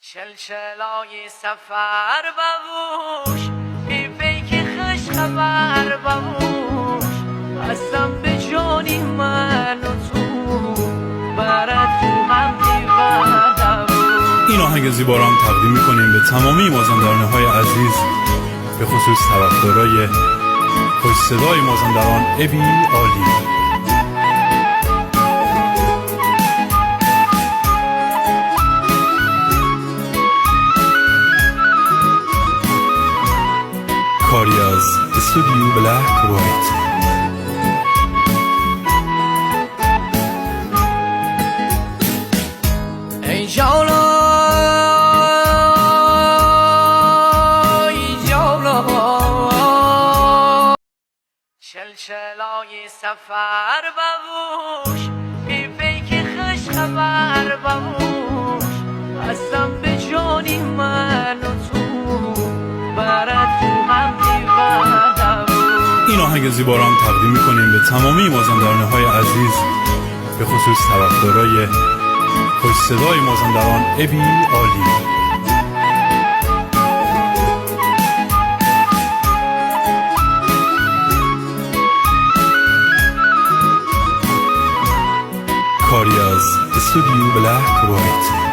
چلچلای سفر ببوش بی پیک خوش خبر ببوش هستم به جانی من و تو برات تو هم دیوانم. این آهنگ زیبا را هم تقدیم می‌کنیم به تمامی مازندران‌های عزیز، به خصوص طرفدارای خوش صدای مازندران ابی عالی. کاری از استودیو بلک وایت. ای جانا ای جانا چلچلای سفر ببوش بی پیک خوش خبر ببوش هستم به جانی من و تو برات تو هم دیوانم. این آهنگ زیبا را هم تقدیم می‌کنیم به تمامی مازندران‌های عزیز، به خصوص طرفدارای خوش صدای مازندران ابی عالی. کاری از استودیو بلک وایت.